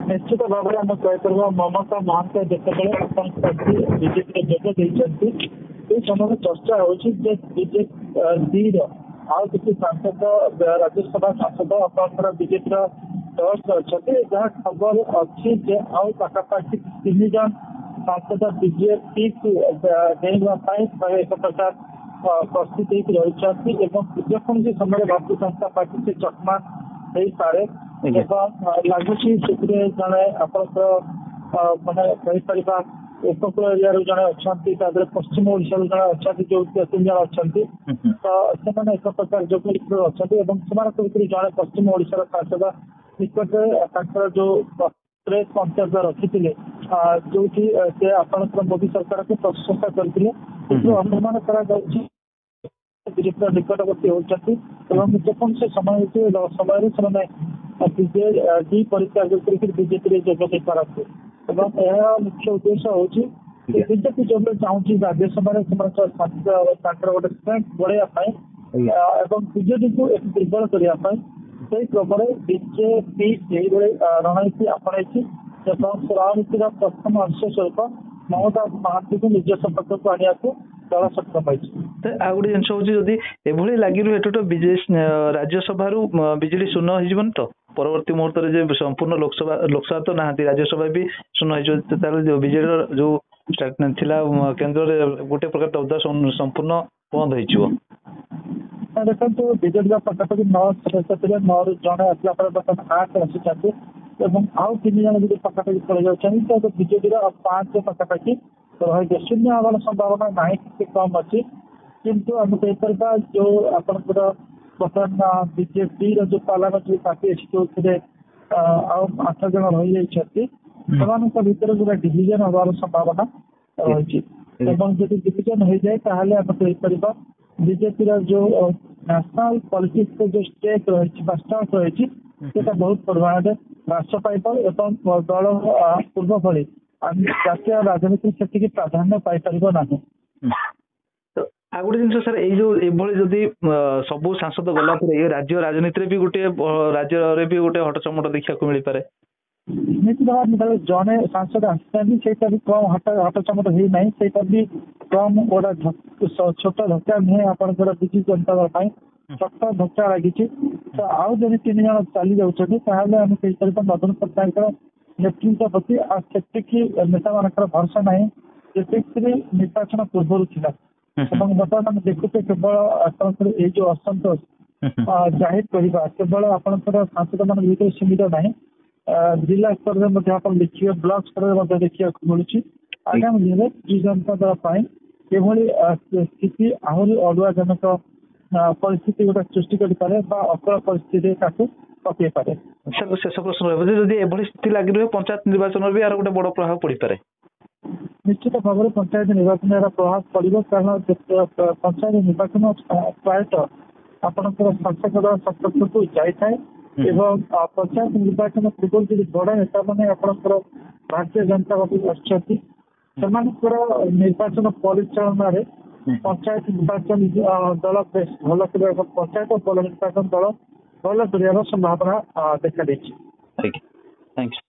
निश्चित भाव में आम कहीपर ममता महांत जिते बीजेपी जोग देती से समय चर्चा होजेपी आउ किसी सांसद राज्यसभा सांसद अपना बीजेपी ट्रस्ट अच्छा जहाँ खबर अच्छी आउ पाखापाखि 3 जन सांसद बीजेपी को देवाई एक प्रकार प्रस्तुत रही जेकोसी समय भारतीय जनता पार्टी से चकमा हो पारे लगुच जड़े आप मानने कहीपर उपकूल एरिया जड़े अच्छा पश्चिम ओडिशा जड़े अच्छा जो 3 जन अच्छा तो से एक प्रकार जो अच्छा जड़े पश्चिम ओडिशा सांसद निकट जो प्रेस पंचायत रखी जो से आप मोदी सरकार को प्रशंसा करते अनुमान बीजेपी निकटवर्ती होती जेकोसी समय समय डी परित्याग कर बीजेपी जोग दे पारती मुख्य उद्देश्य हूँ बीजेपी जो चाहूँ राज्यसभा गोटे स्ट्रेंथ बढ़ाई बीजेपी को एक दुर्बल करने से क्रम बीजेपी रणनीति आपणाई रणनीतिर प्रथम अंश स्वरूप ममता महांती को निज सपक्ष को आने को दल सक्षम होती आ गोटे जिन हूँ लगी रही राज्यसभा बिजुली शून्य हो तो परवर्ती मुहूर्त में संपूर्ण लोकसभा तो ना राज्यसभा भी शून्य हो बीजेडी जो केन्द्र में गोटे प्रकार दबदबा संपूर्ण बंद हो देखो बीजेडी पाखापाखि 9 सदस्य 9 जन आसला बर्तमान 8 आसी आउ 3 जन भी पाखापाखि चले जाऊँ तो बीजेडी 5 पाखापाखि रही शून्य हमार संभावना ना कि कम अच्छी किंतु आम कहीपर जो आपंकर बर्तमान बीजेपी जो पार्लियामेंटारी पार्टी अच्छी जो 8 जन रही जाती भितर जो डिविजन हमार संभावना रही डिविजन हो जाए ताहले आम कहीपर बीजेपी जो नेशनल पॉलिटिक्स जो स्टेक रही रही बहुत परिमाण में ह्रास पाइब एवं दल पूर्व भली जातीय राजनीति से प्राधान्य पाइपर ना आ गोटे जिन सर ये सबू सांसद गला राज्य राजनीति भी गोटे राज्य भी गोटे हटचमट देखा मिल पारे निश्चित भाव जड़े सांसद आसता भी कम हटचमट होना से कम गोटे छोट धक्का नुहे आपंकर विजु जनता दल छोट धक्का लगी तो आउ जब 3 जन चली जाने आम कहीपर नवीन पट्टनायक नेतृत्व प्रति आती नेता मान भरसा ना जी निर्वाचन पूर्व था बर्तमान देखुचे केवल आपंकर ये जो असंतोष जाहिर करवा केवल आपंकर सांसद मान भर सीमित ना जिला स्तर में देखिए ब्लॉक स्तर में देखा मिलूँ आगामी दिन में विजु जनता दल स्थिति आहरी अड़ुआजनक परिस्थिति गोटे सृष्टि करे अकल परिस्थिति पकई पारे शेष प्रश्न रही स्थिति लगी रहे पंचायत निर्वाचन भी यार गोटे बड़ प्रभाव पड़ पारे निश्चित भाव में पंचायत निर्वाचन प्रभाव पड़ो कारण पंचायत निर्वाचन प्रायतः आपंकर शासक दल सपक्ष को जाए पंचायत निर्वाचन पूर्व जो बड़ नेता मैंने आपंकर भारतीय जनता पार्टी निर्वाचन परिचालन पंचायत निर्वाचन दल बेस भल पंचायत निर्वाचन दल भल कर संभावना देखा थैंक यू।